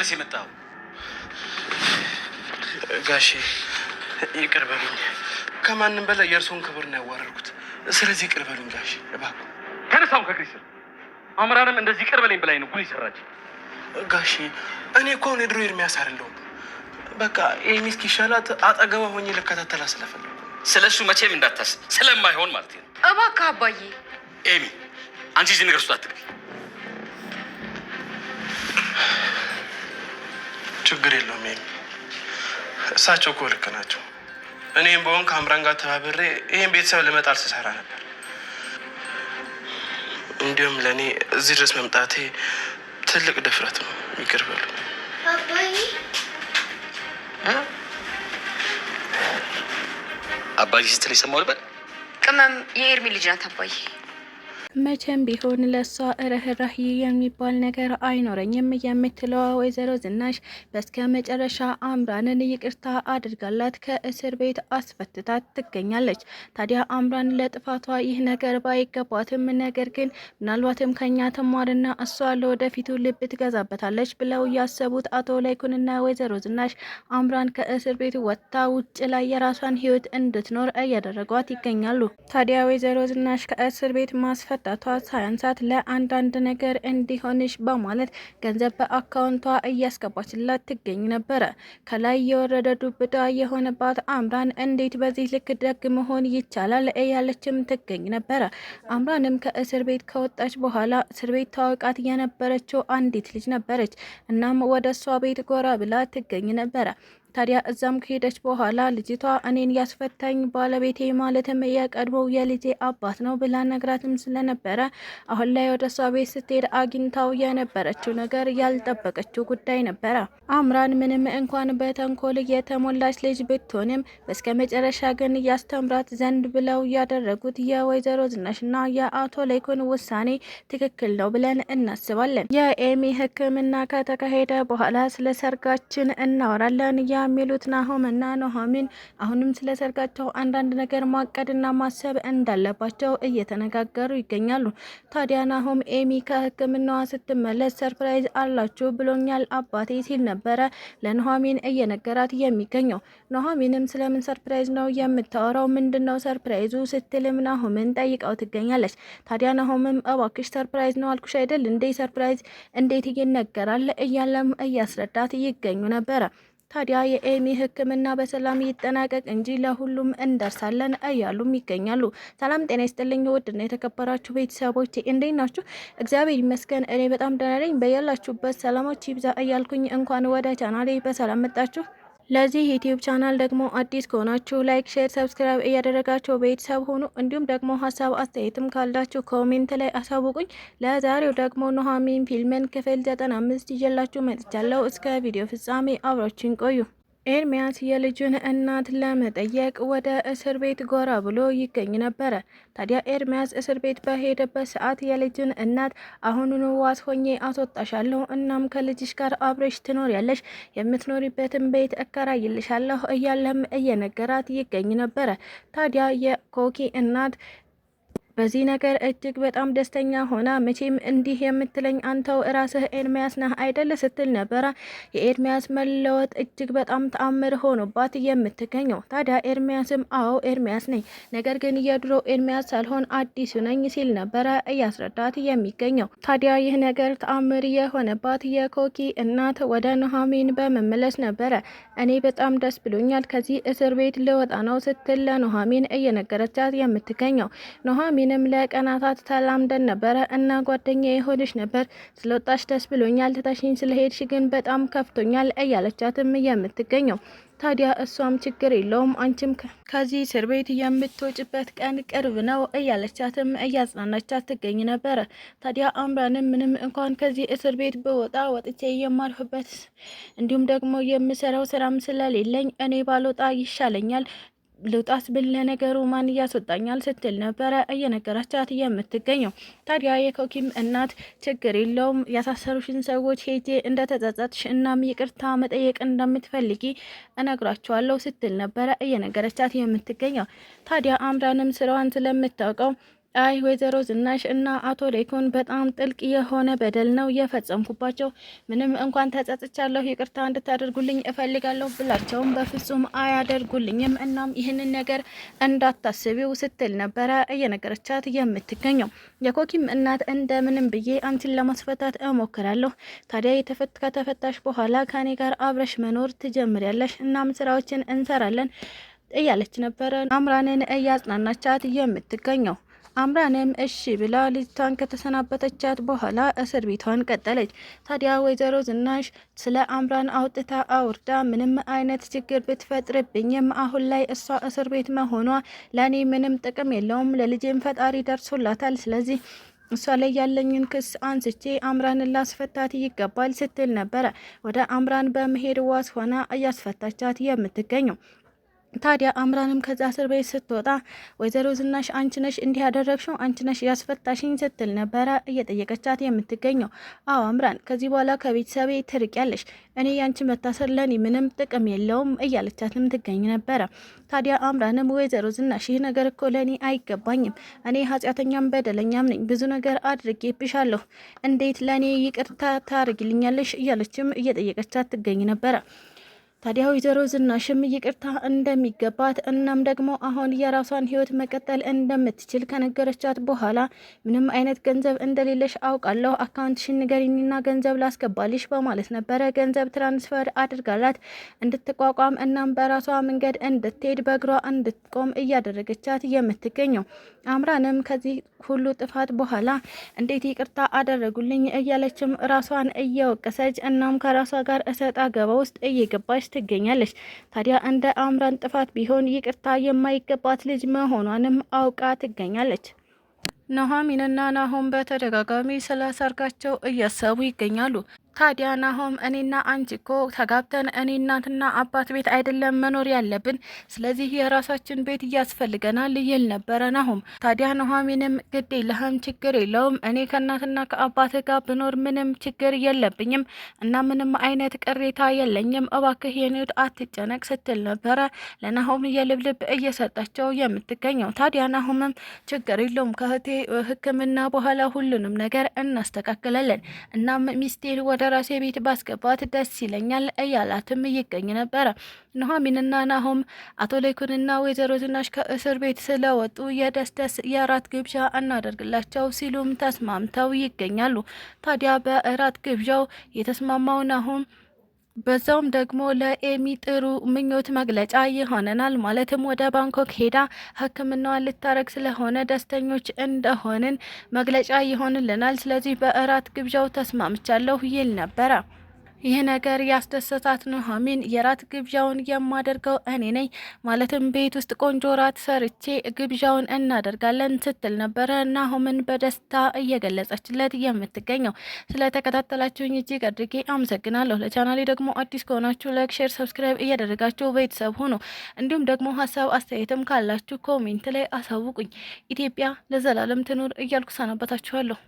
ድረስ የመጣው? ጋሼ ይቅር በሉኝ። ከማንም በላይ የእርሶን ክብር ነው ያዋረድኩት። ስለዚህ ይቅር በሉኝ ጋሼ እባክዎ። ተነሳው ከእግሬ ስር። አምራንም እንደዚህ ይቅር በለኝ ብላኝ ነው ጉድ ይሰራች። ጋሼ እኔ እኮ አሁን የድሮ ኤርሚያስ አይደለሁም። በቃ ኤሚ እስኪሻላት አጠገቧ ሆኜ ልከታተላ ስለፈለኩ። ስለ እሱ መቼም እንዳታስብ፣ ስለማይሆን ማለት ነው። እባክህ አባዬ። ኤሚ አንቺ እዚህ ነገር ውስጥ አትግቢ። ችግር የለውም ኤሚ፣ እሳቸው እኮ ልክ ናቸው። እኔም በሆን ከአምራን ጋር ተባብሬ ይህን ቤተሰብ ልመጣል ስሰራ ነበር። እንዲሁም ለእኔ እዚህ ድረስ መምጣቴ ትልቅ ድፍረት ነው። ይቅር በሉ አባዬ። አባዬ ስትል የሰማው ልበል? ቅመም የኤርሚ ልጅ ናት አባዬ። መቼም ቢሆን ለሷ ርህራሄ የሚባል ነገር አይኖረኝም የምትለዋ ወይዘሮ ዝናሽ በስከ መጨረሻ አምራንን ይቅርታ አድርጋላት ከእስር ቤት አስፈትታት ትገኛለች። ታዲያ አምራን ለጥፋቷ ይህ ነገር ባይገባትም ነገር ግን ምናልባትም ከኛ ተማርና እሷ ለወደፊቱ ልብ ትገዛበታለች ብለው ያሰቡት አቶ ላይኩንና ወይዘሮ ዝናሽ አምራን ከእስር ቤት ወጥታ ውጭ ላይ የራሷን ህይወት እንድትኖር እያደረጓት ይገኛሉ። ታዲያ ወይዘሮ ዝናሽ ከእስር ቤት ማስፈት ዳቷ ሳያንሳት ለአንዳንድ ነገር እንዲሆንሽ በማለት ገንዘብ በአካውንቷ እያስገባችላት ትገኝ ነበረ። ከላይ የወረደ ዱብዳ የሆነባት አምራን እንዴት በዚህ ልክ ደግ መሆን ይቻላል እያለችም ትገኝ ነበረ። አምራንም ከእስር ቤት ከወጣች በኋላ እስር ቤት ታወቃት የነበረችው አንዲት ልጅ ነበረች። እናም ወደ እሷ ቤት ጎራ ብላ ትገኝ ነበረ። ታዲያ እዛም ከሄደች በኋላ ልጅቷ እኔን ያስፈታኝ ባለቤቴ ማለትም የቀድሞው የልጄ አባት ነው ብላ ነግራትም ስለነበረ አሁን ላይ ወደ እሷ ቤት ስትሄድ አግኝታው የነበረችው ነገር ያልጠበቀችው ጉዳይ ነበረ። አምራን ምንም እንኳን በተንኮል የተሞላች ልጅ ብትሆንም በስከ መጨረሻ ግን ያስተምራት ዘንድ ብለው ያደረጉት የወይዘሮ ዝናሽና የአቶ ላይኩን ውሳኔ ትክክል ነው ብለን እናስባለን። የኤሚ ሕክምና ከተካሄደ በኋላ ስለ ሰርጋችን እናወራለን የሚሉት ናሆም እና ኑሐሚን አሁንም ስለ ሰርጋቸው አንዳንድ ነገር ማቀድና ማሰብ እንዳለባቸው እየተነጋገሩ ይገኛሉ። ታዲያ ናሆም ኤሚ ከሕክምናዋ ስትመለስ ሰርፕራይዝ አላችሁ ብሎኛል አባቴ ሲል ነበረ ለኑሐሚን እየነገራት የሚገኘው። ኑሐሚንም ስለምን ሰርፕራይዝ ነው የምታወራው? ምንድነው ሰርፕራይዙ ስትልም ናሆምን ጠይቀው ትገኛለች። ታዲያ ናሆምም እባክሽ ሰርፕራይዝ ነው አልኩሽ አይደል እንዴ ሰርፕራይዝ እንዴት ይነገራል እያለም እያስረዳት ይገኙ ነበረ። ታዲያ የኤሚ ሕክምና በሰላም ይጠናቀቅ እንጂ ለሁሉም እንደርሳለን እያሉም ይገኛሉ። ሰላም ጤና ይስጥልኝ ውድና የተከበራችሁ ቤተሰቦች እንዴት ናችሁ? እግዚአብሔር ይመስገን እኔ በጣም ደህና ነኝ። በያላችሁበት ሰላማችሁ ይብዛ እያልኩኝ እንኳን ወደ ቻናሌ በሰላም መጣችሁ። ለዚህ ዩቲዩብ ቻናል ደግሞ አዲስ ከሆናችሁ ላይክ፣ ሼር፣ ሰብስክራይብ እያደረጋችሁ ቤተሰብ ሆኑ። እንዲሁም ደግሞ ሀሳብ አስተያየትም ካላችሁ ኮሜንት ላይ አሳውቁኝ። ለዛሬው ደግሞ ኑሐሚን ፊልምን ክፍል 95 ይዤላችሁ መጥቻለሁ። እስከ ቪዲዮ ፍጻሜ አብራችሁን ቆዩ። ኤርሚያስ የልጁን እናት ለመጠየቅ ወደ እስር ቤት ጎራ ብሎ ይገኝ ነበረ። ታዲያ ኤርሚያስ እስር ቤት በሄደበት ሰዓት የልጁን እናት አሁኑኑ ዋስ ሆኜ አስወጣሻለሁ፣ እናም ከልጅሽ ጋር አብረሽ ትኖሪያለሽ፣ የምትኖሪበትን ቤት እከራይልሻለሁ እያለም እየነገራት ይገኝ ነበረ። ታዲያ የኮኪ እናት በዚህ ነገር እጅግ በጣም ደስተኛ ሆና መቼም እንዲህ የምትለኝ አንተው ራስህ ኤርሚያስ ነህ አይደል ስትል ነበረ። የኤርሚያስ መለወጥ እጅግ በጣም ተአምር ሆኖባት የምትገኘው። ታዲያ ኤርሚያስም አዎ ኤርሚያስ ነኝ፣ ነገር ግን የድሮ ኤርሚያስ ሳልሆን አዲሱ ነኝ ሲል ነበረ እያስረዳት የሚገኘው። ታዲያ ይህ ነገር ተአምር የሆነባት የኮኪ እናት ወደ ኑሐሚን በመመለስ ነበረ። እኔ በጣም ደስ ብሎኛል፣ ከዚህ እስር ቤት ልወጣ ነው ስትል ለኑሐሚን እየነገረቻት የምትገኘው። ኑሐሚንም ለቀናታት ተላምደን ነበረ እና ጓደኛ የሆነች ነበር፣ ስለወጣሽ ደስ ብሎኛል፣ ትተሽኝ ስለሄድሽ ግን በጣም ከፍቶኛል እያለቻትም የምትገኘው። ታዲያ እሷም ችግር የለውም አንቺም ከዚህ እስር ቤት የምትወጭበት ቀን ቅርብ ነው እያለቻትም እያጽናናቻት ትገኝ ነበረ። ታዲያ አምራንም ምንም እንኳን ከዚህ እስር ቤት በወጣ ወጥቼ የማርፍበት እንዲሁም ደግሞ የምሰራው ስራም ስለሌለኝ እኔ ባልወጣ ይሻለኛል፣ ልውጣስ ብል ለነገሩ ማን ያስወጣኛል ስትል ነበረ እየነገረቻት የምትገኘው። ታዲያ የኮኪም እናት ችግር የለውም ያሳሰሩሽን ሰዎች ሄጄ እንደተጸጸትሽ እናም ይቅርታ መጠየቅ እንደምትፈልጊ እነግራቸዋለሁ ስትል ነበረ እየነገረቻት የምትገኘው። ታዲያ አምራንም ስራዋን ስለምታውቀው አይ ወይዘሮ ዝናሽ እና አቶ ሌኩን በጣም ጥልቅ የሆነ በደል ነው የፈጸምኩባቸው። ምንም እንኳን ተጸጽቻለሁ፣ ይቅርታ እንድታደርጉልኝ እፈልጋለሁ ብላቸውም በፍጹም አያደርጉልኝም። እናም ይህንን ነገር እንዳታስቢው ስትል ነበረ እየነገረቻት የምትገኘው። የኮኪም እናት እንደምንም ብዬ አንቺን ለማስፈታት እሞክራለሁ። ታዲያ ከተፈታሽ በኋላ ከኔ ጋር አብረሽ መኖር ትጀምሪያለሽ። እናም ስራዎችን እንሰራለን እያለች ነበረ አምራንን እያጽናናቻት የምትገኘው። አምራንም እሺ ብላ ልጅቷን ከተሰናበተቻት በኋላ እስር ቤቷን ቀጠለች። ታዲያ ወይዘሮ ዝናሽ ስለ አምራን አውጥታ አውርዳ ምንም አይነት ችግር ብትፈጥርብኝም አሁን ላይ እሷ እስር ቤት መሆኗ ለእኔ ምንም ጥቅም የለውም፣ ለልጄም ፈጣሪ ደርሶላታል። ስለዚህ እሷ ላይ ያለኝን ክስ አንስቼ አምራንን ላስፈታት ይገባል ስትል ነበረ ወደ አምራን በመሄድ ዋስ ሆና እያስፈታቻት የምትገኘው። ታዲያ አምራንም ከዛ እስር ቤት ስትወጣ ወይዘሮ ዝናሽ አንቺ ነሽ እንዲህ ያደረግሽው፣ አንቺ ነሽ ያስፈታሽኝ ስትል ነበረ እየጠየቀቻት የምትገኘው። አዎ አምራን፣ ከዚህ በኋላ ከቤተሰቤ ትርቂያለሽ፣ እኔ ያንቺ መታሰር ለኔ ምንም ጥቅም የለውም እያለቻትም ትገኝ ነበረ። ታዲያ አምራንም ወይዘሮ ዝናሽ ይህ ነገር እኮ ለኔ አይገባኝም፣ እኔ ኃጢአተኛም በደለኛም ነኝ፣ ብዙ ነገር አድርጌብሻለሁ፣ እንዴት ለኔ ይቅርታ ታርጊልኛለሽ እያለችም እየጠየቀቻት ትገኝ ነበረ። ታዲያ ወይዘሮ ዝናሽም ይቅርታ እንደሚገባት እናም ደግሞ አሁን የራሷን ሕይወት መቀጠል እንደምትችል ከነገረቻት በኋላ ምንም አይነት ገንዘብ እንደሌለሽ አውቃለሁ፣ አካውንትሽን ንገሪኝና ገንዘብ ላስገባልሽ በማለት ነበረ ገንዘብ ትራንስፈር አድርጋላት እንድትቋቋም እናም በራሷ መንገድ እንድትሄድ በእግሯ እንድትቆም እያደረገቻት የምትገኘው። አምራንም ከዚህ ሁሉ ጥፋት በኋላ እንዴት ይቅርታ አደረጉልኝ እያለችም ራሷን እየወቀሰች እናም ከራሷ ጋር እሰጥ አገባ ውስጥ እየገባች ትገኛለች። ታዲያ እንደ አምራን ጥፋት ቢሆን ይቅርታ የማይገባት ልጅ መሆኗንም አውቃ ትገኛለች። ኑሐሚንና ናሆም በተደጋጋሚ ስለ ሰርጋቸው እያሰቡ ይገኛሉ። ታዲያ ናሆም እኔና አንቺ እኮ ተጋብተን እኔ እናትና አባት ቤት አይደለም መኖር ያለብን፣ ስለዚህ የራሳችን ቤት እያስፈልገናል ይል ነበረ ናሆም። ታዲያ ኑሐሚንም ግድ የለህም ችግር የለውም እኔ ከእናትና ከአባት ጋር ብኖር ምንም ችግር የለብኝም እና ምንም አይነት ቅሬታ የለኝም፣ እባክህ የኔት አትጨነቅ ስትል ነበረ ለናሆም የልብልብ እየሰጣቸው የምትገኘው። ታዲያ ናሆምም ችግር የለውም ከህቴ ሕክምና በኋላ ሁሉንም ነገር እናስተካክላለን እናም ሚስቴን ወደ ራሴ ቤት ባስገባት ደስ ይለኛል እያላትም ይገኝ ነበረ። ኑሐሚንና ናሆም አቶ ለይኩንና ወይዘሮ ዝናሽ ከእስር ቤት ስለወጡ የደስደስ የራት ግብዣ እናደርግላቸው ሲሉም ተስማምተው ይገኛሉ። ታዲያ በእራት ግብዣው የተስማማው ናሆም በዛውም ደግሞ ለኤሚ ጥሩ ምኞት መግለጫ ይሆነናል። ማለትም ወደ ባንኮክ ሄዳ ሕክምናዋን ልታረግ ስለሆነ ደስተኞች እንደሆንን መግለጫ ይሆንልናል። ስለዚህ በእራት ግብዣው ተስማምቻለሁ ይል ነበረ። ይህ ነገር ያስደሰታት ኑሐሚን የራት ግብዣውን የማደርገው እኔ ነኝ፣ ማለትም ቤት ውስጥ ቆንጆ ራት ሰርቼ ግብዣውን እናደርጋለን ስትል ነበረ ናሆምን በደስታ እየገለጸችለት የምትገኘው። ስለተከታተላችሁኝ እጅግ አድርጌ አመሰግናለሁ። ለቻናሌ ደግሞ አዲስ ከሆናችሁ ላይክ፣ ሼር፣ ሰብስክራይብ እያደረጋችሁ ቤተሰብ ሁኑ። እንዲሁም ደግሞ ሀሳብ አስተያየትም ካላችሁ ኮሜንት ላይ አሳውቁኝ። ኢትዮጵያ ለዘላለም ትኑር እያልኩ ሰናበታችኋለሁ።